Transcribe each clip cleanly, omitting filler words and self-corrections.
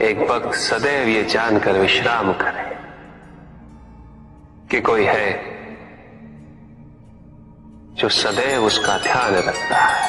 एक भक्त सदैव ये जानकर विश्राम करे कि कोई है जो सदैव उसका ध्यान रखता है।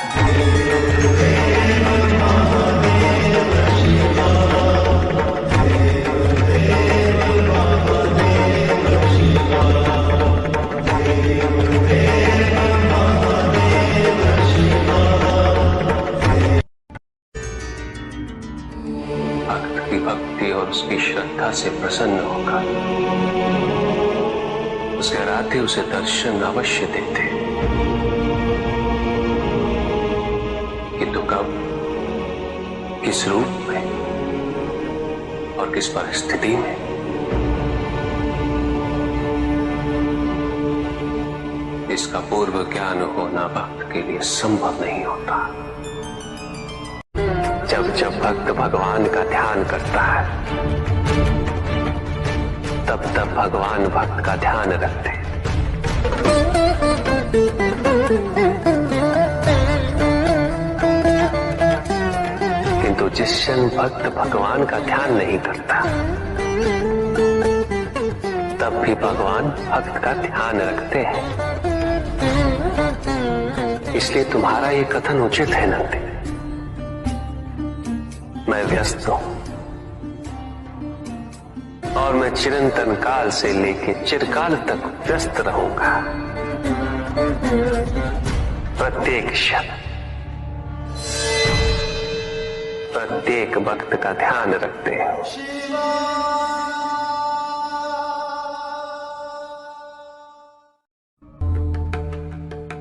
भक्त की भक्ति और उसकी श्रद्धा से प्रसन्न होकर उसके आराध्य उसे दर्शन अवश्य देते, किंतु कब, किस रूप में और किस परिस्थिति में, इसका पूर्व ज्ञान होना भक्त के लिए संभव नहीं होता। जब जब भक्त भगवान का ध्यान करता है तब तब भगवान भक्त का ध्यान रखते हैं। किंतु जिस क्षण भक्त भगवान का ध्यान नहीं करता तब भी भगवान भक्त का ध्यान रखते हैं। इसलिए तुम्हारा ये कथन उचित है नंदी, मैं व्यस्त हूं और मैं चिरंतन काल से लेके चिरकाल तक व्यस्त रहूंगा। प्रत्येक क्षण प्रत्येक भक्त का ध्यान रखते हैं।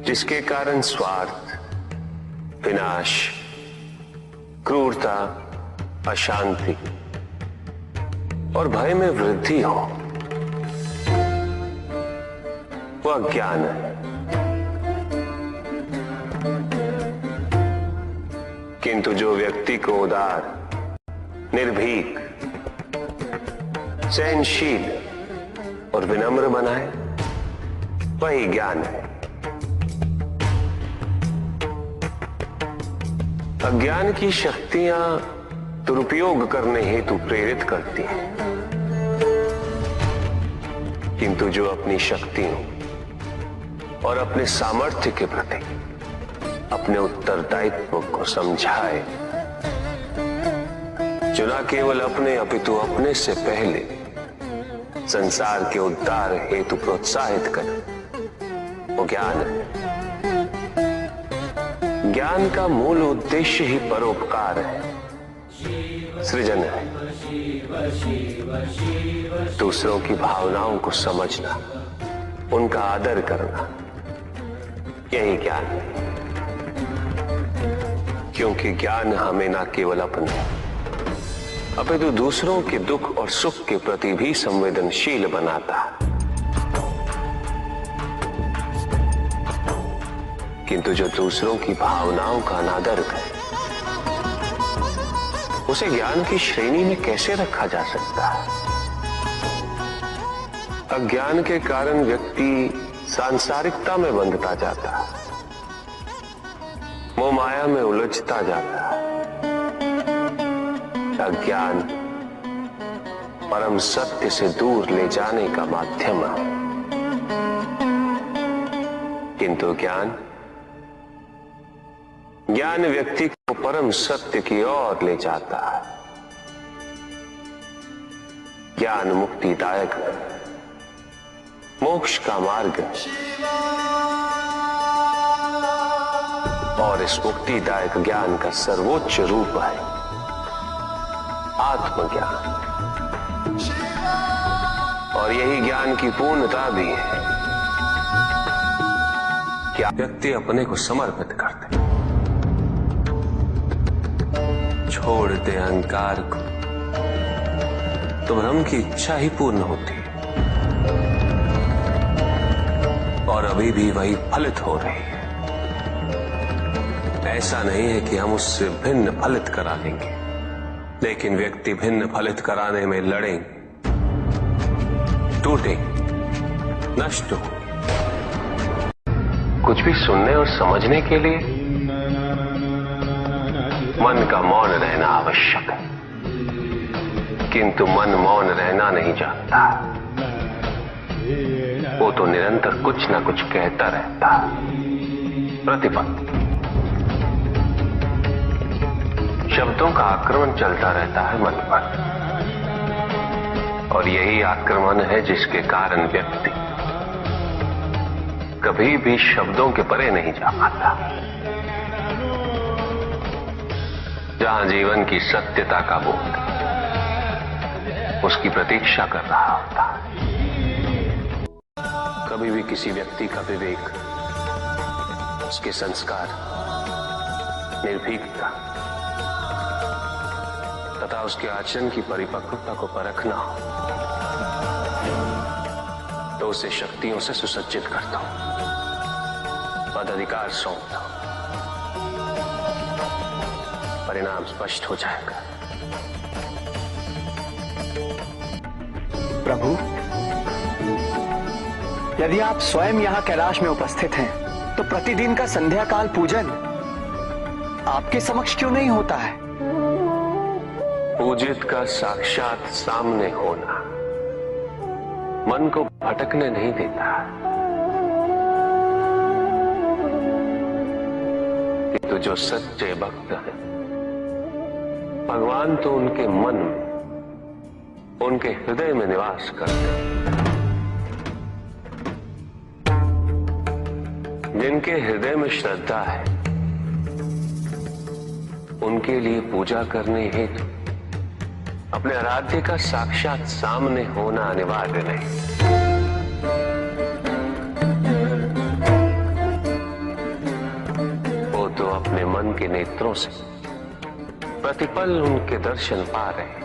जिसके कारण स्वार्थ, विनाश, क्रूरता, अशांति और भय में वृद्धि हो, वह ज्ञान है। किंतु जो व्यक्ति को उदार, निर्भीक, सहनशील और विनम्र बनाए, वही ज्ञान है। अज्ञान की शक्तियां दुरुपयोग करने हेतु प्रेरित करती हैं, किंतु जो अपनी शक्तियों और अपने सामर्थ्य के प्रति अपने उत्तरदायित्व को समझाए, जो न केवल अपने अपितु अपने से पहले संसार के उद्धार हेतु प्रोत्साहित करे, वो ज्ञान है। ज्ञान का मूल उद्देश्य ही परोपकार है, सृजन है। दूसरों की भावनाओं को समझना, उनका आदर करना, यही ज्ञान है। क्योंकि ज्ञान हमें न केवल अपने अपितु दूसरों के दुख और सुख के प्रति भी संवेदनशील बनाता है। किंतु जो दूसरों की भावनाओं का अनादर करे, उसे ज्ञान की श्रेणी में कैसे रखा जा सकता है? अज्ञान के कारण व्यक्ति सांसारिकता में बंधता जाता है, मोह माया में उलझता जाता है। अज्ञान परम सत्य से दूर ले जाने का माध्यम है, किंतु ज्ञान व्यक्ति को परम सत्य की ओर ले जाता है। ज्ञान मुक्तिदायक है, मोक्ष का मार्ग है, और इस मुक्तिदायक ज्ञान का सर्वोच्च रूप है आत्मज्ञान। और यही ज्ञान की पूर्णता भी है कि व्यक्ति अपने को समर्पित कर दे, छोड़ दे अहंकार को, तो ब्रह्म की इच्छा ही पूर्ण होती है और अभी भी वही फलित हो रही है। ऐसा नहीं है कि हम उससे भिन्न फलित करा लेंगे, लेकिन व्यक्ति भिन्न फलित कराने में लड़ेंगे, टूटेंगे, नष्ट हो। कुछ भी सुनने और समझने के लिए मन का मौन रहना आवश्यक है। किंतु मन मौन रहना नहीं जानता। वो तो निरंतर कुछ ना कुछ कहता रहता। प्रतिपल शब्दों का आक्रमण चलता रहता है मन पर, और यही आक्रमण है जिसके कारण व्यक्ति कभी भी शब्दों के परे नहीं जा पाता। जहां जीवन की सत्यता का बोध उसकी प्रतीक्षा कर रहा होता। कभी भी किसी व्यक्ति का विवेक, उसके संस्कार, निर्भीकता तथा उसके आचरण की परिपक्वता को परखना हो तो उसे शक्तियों से सुसज्जित करता हूं, पदाधिकार सौंपता हूं। परिणाम स्पष्ट हो जाएगा। प्रभु, यदि आप स्वयं यहाँ कैलाश में उपस्थित हैं, तो प्रतिदिन का संध्या काल पूजन आपके समक्ष क्यों नहीं होता है? पूजित का साक्षात सामने होना मन को भटकने नहीं देता, किंतु जो सच्चे भक्त हैं, भगवान तो उनके मन में, उनके हृदय में निवास करते हैं। जिनके हृदय में श्रद्धा है, उनके लिए पूजा करने हेतु अपने आराध्य का साक्षात सामने होना अनिवार्य नहीं। वो तो अपने मन के नेत्रों से प्रतिपल उनके दर्शन पा रहे हैं।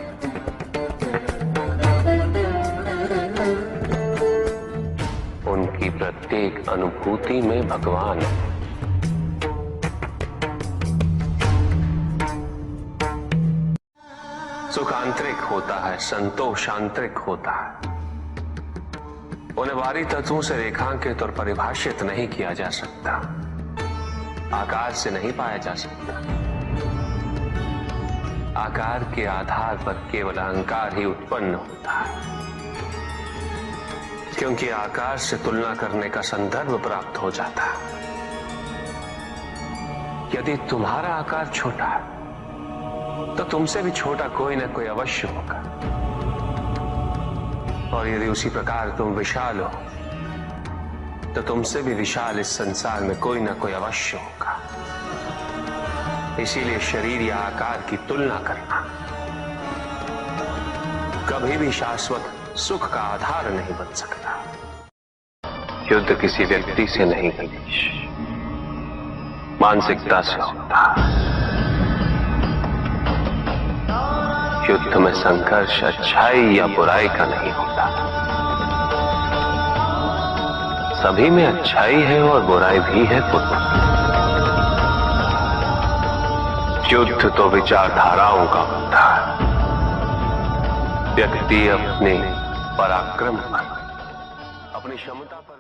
उनकी प्रत्येक अनुभूति में भगवान है। सुख आंतरिक होता है, संतोष आंतरिक होता है। उन्हें बाहरी तत्वों से रेखांकित और परिभाषित नहीं किया जा सकता, आकार से नहीं पाया जा सकता। आकार के आधार पर केवल अहंकार ही उत्पन्न होता है, क्योंकि आकार से तुलना करने का संदर्भ प्राप्त हो जाता है। यदि तुम्हारा आकार छोटा है तो तुमसे भी छोटा कोई ना कोई अवश्य होगा, और यदि उसी प्रकार तुम विशाल हो तो तुमसे भी विशाल इस संसार में कोई ना कोई अवश्य होगा। इसीलिए शरीर या आकार की तुलना करना कभी भी शाश्वत सुख का आधार नहीं बन सकता। युद्ध किसी व्यक्ति से नहीं गणेश, मानसिकता से होता। युद्ध में संघर्ष अच्छाई या बुराई का नहीं होता, सभी में अच्छाई है और बुराई भी है पुत्र। युद्ध तो विचारधाराओं का होता है। व्यक्ति अपने पराक्रम पर, अपनी क्षमता पर